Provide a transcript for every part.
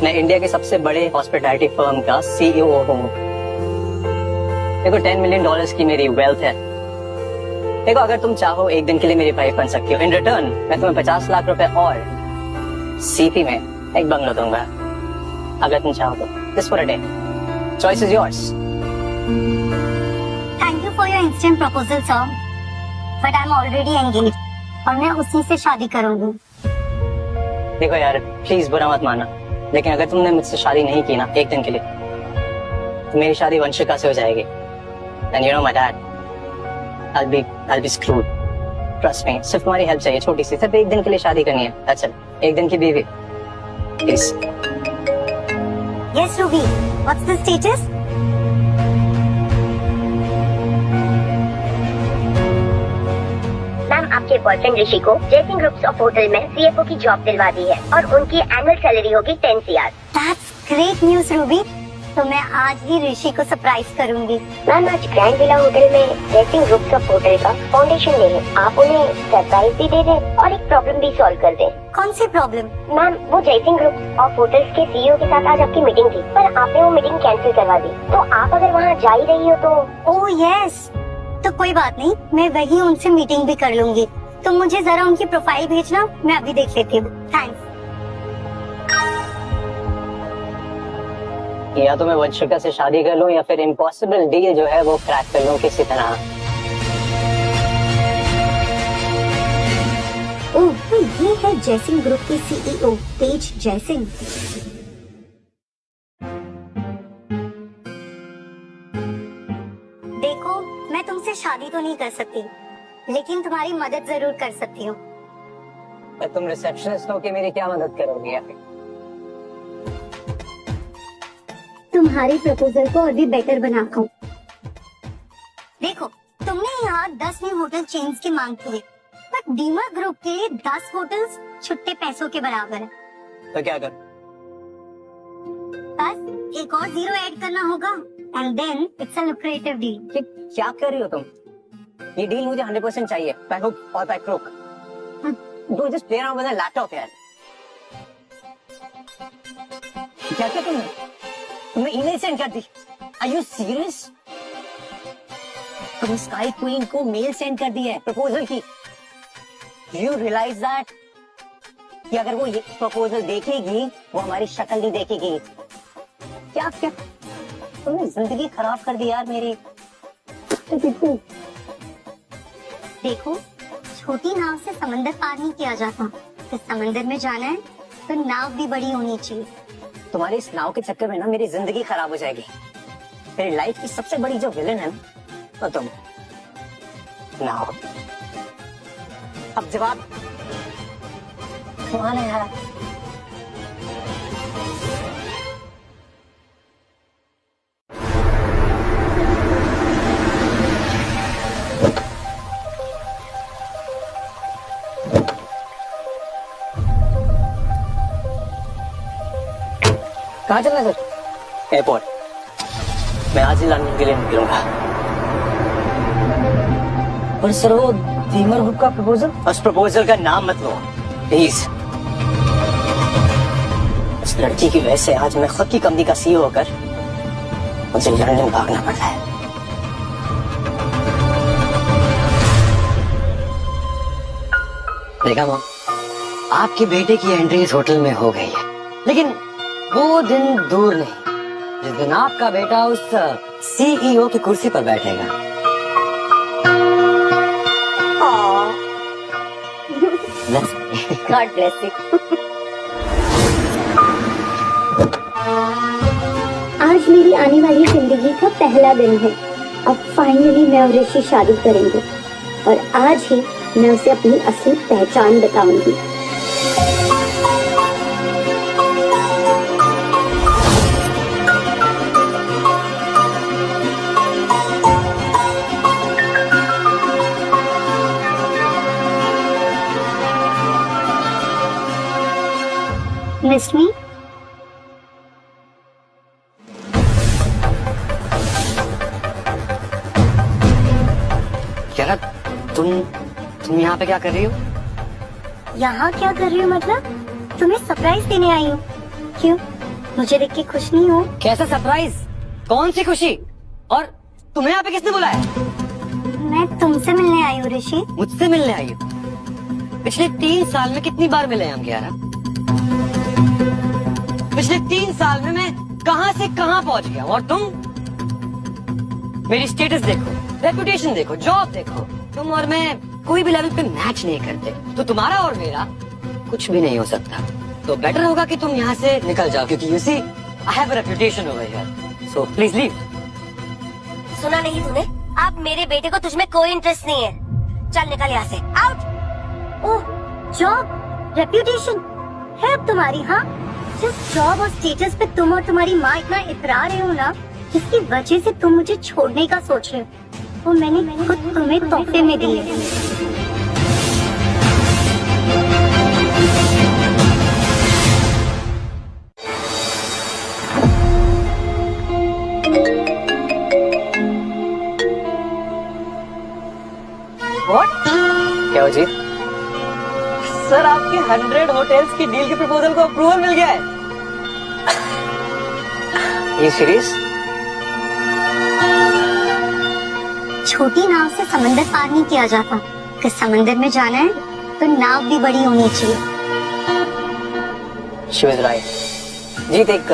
मैं इंडिया के सबसे बड़े हॉस्पिटैलिटी फर्म का सीईओ हूँ। देखो $10 मिलियन की मेरी वेल्थ है। देखो अगर तुम चाहो एक दिन के लिए मेरी वाइफ बन सकती हो। इन रिटर्न मैं तुम्हें 50 लाख रुपए और सीपी में एक बंगलो दूंगा अगर तुम चाहो तो। Just for a day. Choice is yours. Thank you for your instant proposal sir, but I am already engage और मैं उसी से शादी करूंगी। देखो यार प्लीज बुरा मत माना, लेकिन अगर तुमने मुझसे शादी नहीं की ना एक दिन के लिए, तो मेरी शादी वंशिका से हो जाएगी। And you know my dad, I'll be screwed. Trust me. सिर्फ तुम्हारी हेल्प चाहिए, छोटी सी, सिर्फ एक दिन के लिए शादी करनी है। That's it. एक दिन की बीवी। Please. Yes, Ruby. What's the status? Ma'am आपके बॉयफ्रेंड ऋषि को जयसिंह ग्रुप्स ऑफ होटल में सीएफओ की जॉब दिलवा दी है और उनकी एनुअल सैलरी होगी 10 CR। That's great news, Ruby. तो मैं आज ही ऋषि को सरप्राइज करूंगी। मैम आज ग्रैंड विला होटल में जयसिंह ग्रुप्स ऑफ होटल का फाउंडेशन डे है। आप उन्हें सरप्राइज भी दे दें और एक प्रॉब्लम भी सॉल्व कर दें। कौन सी प्रॉब्लम? मैम वो जयसिंह ग्रुप्स ऑफ होटल्स के सीईओ के साथ आज आपकी मीटिंग थी, पर आपने वो मीटिंग कैंसिल करवा दी। तो आप अगर वहाँ जा ही रही हो तो। ओह यस, तो कोई बात नहीं, मैं वही उनसे मीटिंग भी कर लूंगी। तुम मुझे जरा उनकी प्रोफाइल भेजना, मैं अभी देख लेती हूँ। थैंक्स। या तो मैं वंशिका से शादी कर लूं या फिर इम्पॉसिबल डील जो है वो क्रैक कर लूं किसी तरह। ओह तो ये है जयसिंह ग्रुप के सीईओ तेज जयसिंह। देखो मैं तुमसे शादी तो नहीं कर सकती, लेकिन तुम्हारी मदद जरूर कर सकती हूँ। तुम रिसेप्शनिस्ट हो के मेरी क्या मदद करोगी यार? तुम्हारी प्रपोजल को और भी बेटर बनाऊं। देखो तुमने यहाँ 10 न्यू होटल चेन्स की मांग की है, बट डीमर ग्रुप के लिए 10 होटल्स छुट्टे पैसों के बराबर है। तो क्या कर? बस एक और 0 ऐड करना होगा and then it's a lucrative deal. क्या कर रही हो तुम? ये डील मुझे 100% चाहिए, बाय हुक और by crook. Do just play around with the laptop यार। क्या क्या तुमने ईमेल सेंड कर दी? Are you serious? तुम स्काई क्वीन को मेल सेंड कर दी है प्रपोजल की? यू रियलाइज दैट कि अगर वो ये प्रपोजल देखेगी वो हमारी शक्ल नहीं देखेगी। क्या क्या तुमने जिंदगी खराब कर दी यार मेरी। देखो छोटी नाव से समंदर पार नहीं किया जाता, तो समंदर में जाना है तो नाव भी बड़ी होनी चाहिए। तुम्हारी इस नाव के चक्कर में ना मेरी जिंदगी खराब हो जाएगी। मेरी लाइफ की सबसे बड़ी जो विलन है वो तुम। नाव। अब जवाब तुम्हारा यार। कहाँ चलना है सर? एयरपोर्ट। मैं आज ही लंदन के लिए निकलूंगा। और सर वो डीमर ग्रुप का प्रपोजल? उस प्रपोजल का नाम मत लो प्लीज। उस लड़की की वजह से आज मैं खुद की कंपनी का सीईओ होकर मुझे लंदन भागना पड़ रहा है। देखा मॉम, आपके बेटे की एंट्री इस होटल में हो गई है, लेकिन वो दिन दूर नहीं जिस दिन आपका बेटा उस सीईओ की कुर्सी पर बैठेगा। God bless you. आज मेरी आने वाली जिंदगी का पहला दिन है। अब फाइनली मैं और ऋषि शादी करेंगे और आज ही मैं उसे अपनी असली पहचान बताऊंगी। Miss me? यार तुम यहाँ पे क्या कर रही हो? यहाँ क्या कर रही हूँ मतलब? तुम्हें सरप्राइज देने आई हूँ। क्यों? मुझे देख के खुश नहीं हो? कैसा सरप्राइज? कौन सी खुशी? और तुम्हें यहाँ पे किसने बुलाया? मैं तुमसे मिलने आई हूँ ऋषि। मुझसे मिलने आई हो? पिछले 3 साल में कितनी बार मिले हम कियारा? पिछले 3 साल में मैं कहां से कहां पहुंच गया हूं, और तुम? मेरी स्टेटस देखो, रेपुटेशन देखो, जॉब देखो। तुम और मैं कोई भी लेवल पे मैच नहीं करते, तो तुम्हारा और मेरा कुछ भी नहीं हो सकता। तो बेटर होगा कि तुम यहाँ से निकल जाओ, क्योंकि you see I have a reputation over here, so please leave. सुना नहीं तूने? अब मेरे बेटे को तुझमें कोई इंटरेस्ट नहीं है। चल निकल यहाँ से, आउट। ओह, जॉब, रेप्यूटेशन है अब तुम्हारी? हाँ, जिस जॉब और स्टेटस पे तुम और तुम्हारी माँ इतना इतरा रहे हो ना, जिसकी वजह से तुम मुझे छोड़ने का सोच रहे हो, वो मैंने खुद तुम्हें तोहफे में दी है। What? क्या जी? सर, आपके 100 होटल्स की डील के प्रपोजल को अप्रूवल मिल गया है। ये सीरीज? छोटी नाव से समंदर पार नहीं किया जाता। अगर समंदर में जाना है तो नाव भी बड़ी होनी चाहिए। She was right. जीत, एक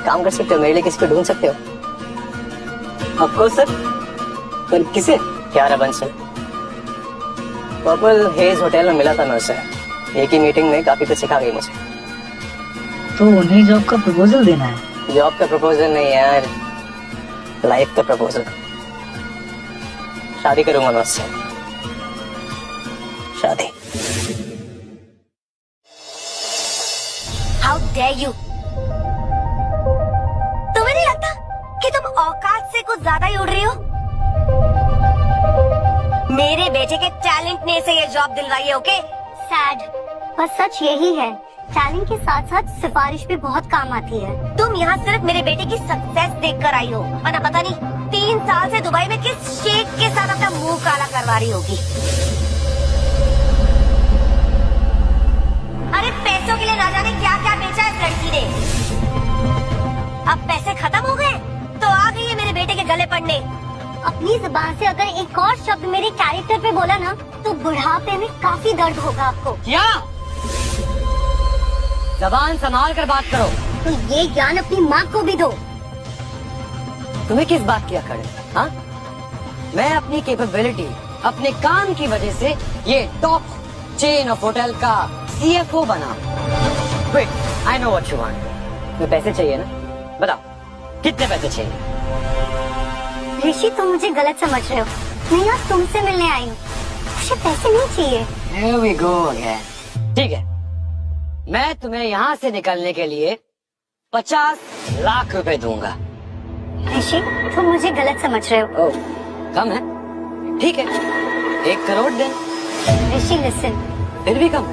काम कर सकते हो, मेरे लिए किसी को ढूंढ सकते हो? Of course sir. पर किसे? Kiara Bansal. Purple hedge hotel में मिला था मैं उससे। एक ही मीटिंग में काफी कुछ सिखा गई मुझे। तो उन्हें जॉब का प्रपोजल देना है? जॉब का प्रपोजल नहीं यार, लाइफ का प्रपोजल। शादी करूंगा मैं उससे, शादी। How dare you! तुम्हें नहीं लगता कि तुम औकात से कुछ ज्यादा ही उड़ रही हो? मेरे बेटे के टैलेंट ने से ये जॉब दिलवाई है, ओके? सैड, पर सच यही है, टैलेंट के साथ साथ सिफारिश भी बहुत काम आती है। तुम यहाँ सिर्फ मेरे बेटे की सक्सेस देख कर आई हो, वरना पता नहीं 3 साल से दुबई में किस शेख के साथ अपना मुंह काला करवा रही होगी। अरे पैसों के लिए ना जाने क्या क्या बेचा इस लड़की ने। अब पैसे खत्म हो गए तो आ गई है मेरे बेटे के गले पड़ने। अपनी जुबान से अगर एक और शब्द मेरे कैरेक्टर पे बोला ना, तो बुढ़ापे में काफी दर्द होगा आपको। क्या? जबान संभाल कर बात करो। तो ये ज्ञान अपनी माँ को भी दो। तुम्हें किस बात की अकड़ है? हाँ? मैं अपनी कैपेबिलिटी, अपने काम की वजह से ये टॉप चेन ऑफ होटल का CFO बना। Wait, I know what you want. तुम्हें पैसे चाहिए ना? बताओ, कितने पैसे चाहिए? ऋषि, तुम मुझे गलत समझ रहे हो। मैं यहाँ तुमसे मिलने आई हूँ, मुझे पैसे नहीं चाहिए। Here we go again. ठीक है, मैं तुम्हें यहाँ से निकलने के लिए 50 लाख रुपए दूंगा। ऋषि, तुम मुझे गलत समझ रहे हो। ओह, कम है? ठीक है, 1 करोड़ दे। ऋषि लिसन। फिर भी कम?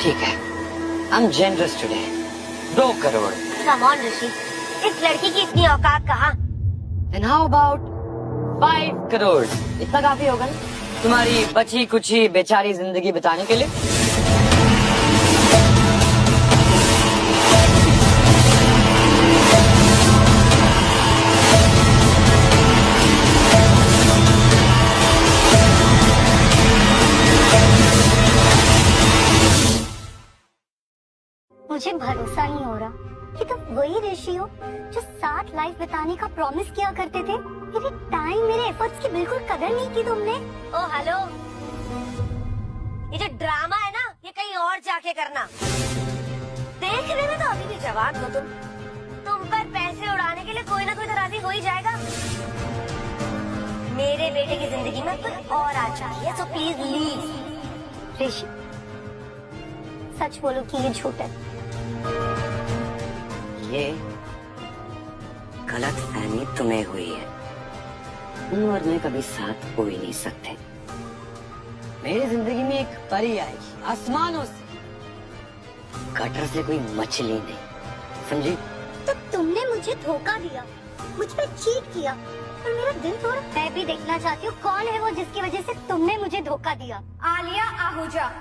ठीक है, I'm generous today. 2 crore. Come on Rishi, इस लड़की की इतनी औकात कहाँ? Then how about 5 crore? इतना काफी होगा ना तुम्हारी बची कुची बेचारी जिंदगी बिताने के लिए? मुझे भरोसा नहीं हो रहा कि तुम वही ऋषि हो जो साथ लाइफ बिताने का प्रॉमिस किया करते थे। मेरे टाइम, मेरे एफर्ट्स की बिल्कुल कदर नहीं की तुमने। ओ हेलो, ये जो ड्रामा है ना, ये कहीं और जाके करना। देखने में तो अभी भी जवान हो तुम पर पैसे उड़ाने के लिए कोई ना कोई तो राजी हो ही जाएगा। मेरे बेटे की जिंदगी में कोई और आ चाहिए, सो प्लीज लीव। ऋषि, सच बोलो कि ये झूठ है। ये गलत फहमी तुम्हें हुई है। तुम और मैं कभी साथ हो ही नहीं सकते। मेरी जिंदगी में एक परी आएगी आसमानों से, गटर से कोई मछली नहीं, समझी? तो तुमने मुझे धोखा दिया, मुझ पे चीट किया, और मेरा दिल तोड़ा। मैं भी देखना चाहती हूँ कौन है वो जिसकी वजह से तुमने मुझे धोखा दिया। Alia Ahuja.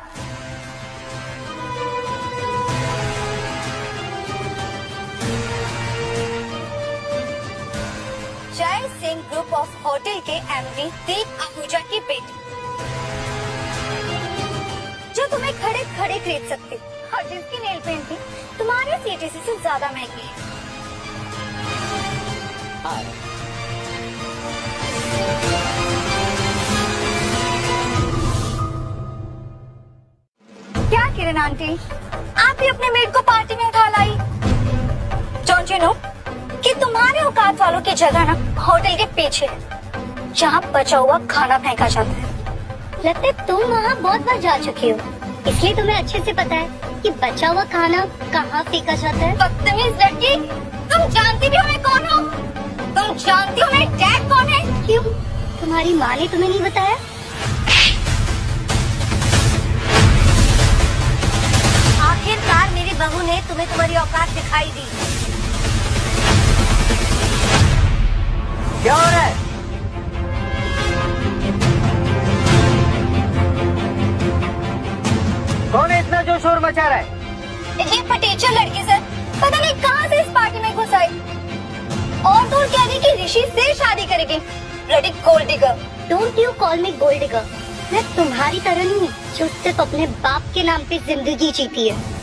Group of hotel के एमडी दीप आहूजा की बेटी, जो तुम्हें खड़े खड़े खरीद सकती और जिसकी नेल पेंटिंग तुम्हारे सीटीसी से ज्यादा महंगी है। हाँ। क्या किरण आंटी, आप ही अपने मेड को पार्टी में उठा लाई? डोंट यू नो कि तुम्हारे औकात वालों की जगह ना होटल के पीछे है, जहाँ बचा हुआ खाना फेंका जाता है। लगता है तुम वहाँ बहुत बार जा चुकी हो, इसलिए तुम्हें अच्छे से पता है कि बचा हुआ खाना कहाँ फेंका जाता है। बदतमीज लड़की, तुम जानती भी हो मैं कौन हूँ? तुम जानती हो मेरे डैड कौन है? क्यों, तुम्हारी माँ ने तुम्हें नहीं बताया? आखिरकार मेरी बहू ने तुम्हें तुम्हारी औकात दिखाई दी। क्या हो रहा है? कौन है इतना जो शोर मचा रहा है? ये फटीचर लड़की सर, पता नहीं कहाँ से इस पार्टी में घुस आई और दूर कह रही कि ऋषि से शादी करेगी। Bloody gold digger. Don't you call me gold digger. मैं तुम्हारी तरह नहीं हूँ जो सिर्फ अपने बाप के नाम पे जिंदगी जीती है।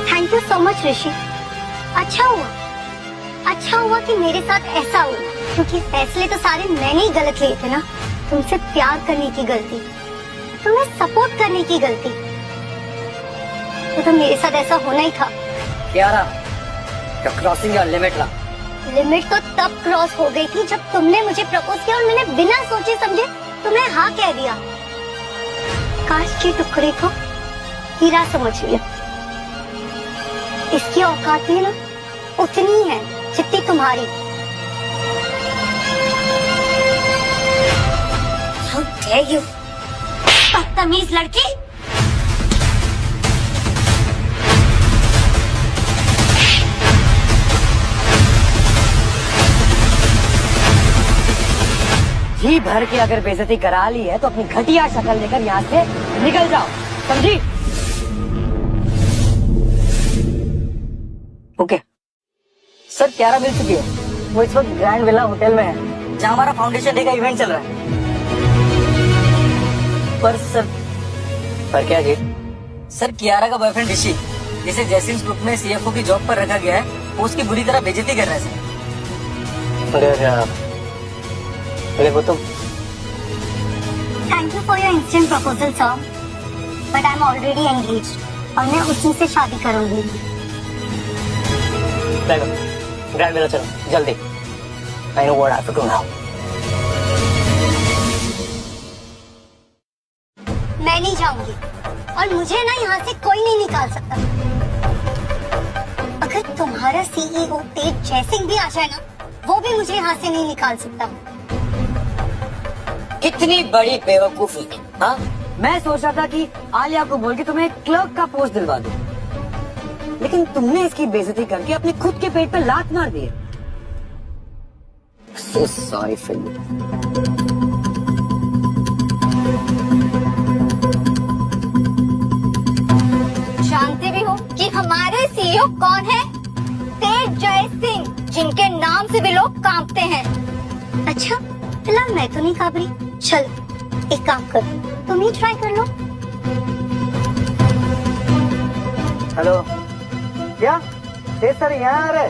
थैंक यू सो मच ऋषि। अच्छा हुआ कि मेरे साथ ऐसा हुआ, क्योंकि फैसले तो सारे मैंने ही गलत लिए थे ना। तुमसे प्यार करने की गलती, तुम्हें सपोर्ट करने की गलती, तो मेरे साथ ऐसा होना ही था। क्यारा, you're crossing your limit ना। लिमिट तो तब क्रॉस हो गई थी जब तुमने मुझे प्रपोज किया और मैंने बिना सोचे समझे तुम्हें हाँ कह दिया। काश के टुकड़े को हीरा समझ लिया। इसकी औकात भी ना उतनी ही है जितनी तुम्हारी। How dare you? बदतमीज लड़की। जी भर के अगर बेइज्जती करा ली है तो अपनी घटिया शक्ल लेकर यहाँ से निकल जाओ, समझी? ओके सर, क्यारा मिल चुकी है। वो इस वक्त ग्रैंड विला होटल में है, जहाँ हमारा फाउंडेशन डे का इवेंट चल रहा है। पर सर, पर क्या जी? सर, क्यारा का बॉयफ्रेंड ऋषि, जिसे जैसिन्स ग्रुप में सीएफओ की जॉब पर रखा गया है, वो उसकी बुरी तरह बेइज्जती कर रहा है सर। अरे वो तो thank you for your instant proposal sir, but I am already engaged और मैं उसी से शादी करूंगी। ग्रैंड विला चलो जल्दी। I know what I have to do now. मैं नहीं जाऊंगी और मुझे ना यहाँ से कोई नहीं निकाल सकता। अगर तुम्हारा सीईओ तेज जयसिंह भी आ जाए ना, वो भी मुझे यहाँ से नहीं निकाल सकता। कितनी बड़ी बेवकूफी। हाँ, मैं सोच रहा था कि आलिया को बोल के तुम्हें क्लर्क का पोस्ट दिलवा दूं, लेकिन तुमने इसकी बेइज्जती करके अपने खुद के पेट पे लात मार दी। So sorry for you. जानते भी हो कि हमारे सीईओ कौन है? तेज जय सिंह, जिनके नाम से भी लोग कांपते हैं। अच्छा, फिलहाल मैं तो नहीं कांप रही। चल एक काम कर, तुम ही ट्राई कर लो। हेलो, क्या तेज सर यहाँ आ रहे?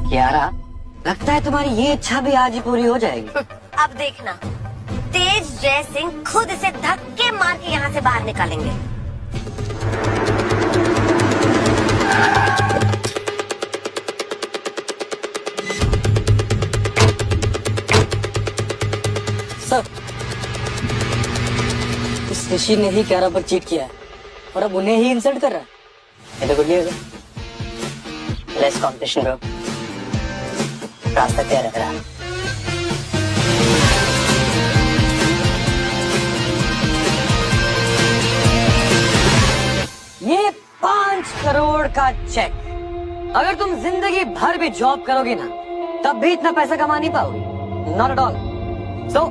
क्यारा, लगता है तुम्हारी ये इच्छा भी आज ही पूरी हो जाएगी। अब देखना, तेज जय सिंह खुद इसे धक्के मार के यहाँ से बाहर निकालेंगे। सर, इस ऋषि ने ही क्यारा पर चीट किया है और अब उन्हें ही इंसल्ट कर रहा है। ये तो गुड न्यूज़ है। Less competition bro. रास्ता तैयार है तेरा। ये 5 करोड़ का चेक। अगर तुम जिंदगी भर भी जॉब करोगी ना, तब भी इतना पैसा कमा नहीं पाओगी। Not at all. So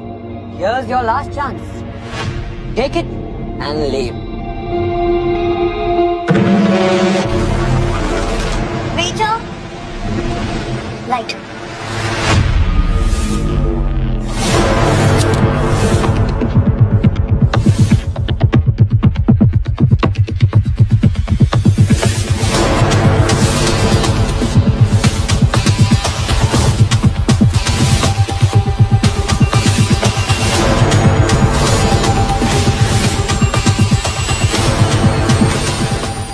here's your last chance, take it and leave. Waiter, light.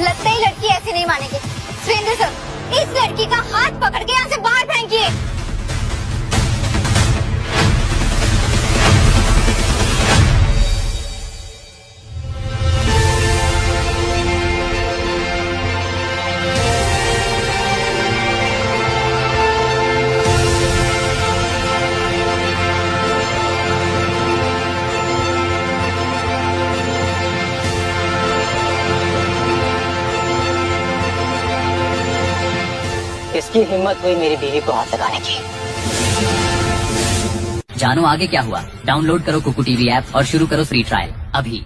लगता है लड़की ऐसे नहीं मानेगी। सुरेंद्र सर, इस लड़की का हाथ पकड़ के यहाँ से बाहर फेंकिए। इसकी हिम्मत हुई मेरी बीवी को हाथ लगाने की। जानो आगे क्या हुआ? डाउनलोड करो कुकू टीवी ऐप और शुरू करो फ्री ट्रायल अभी।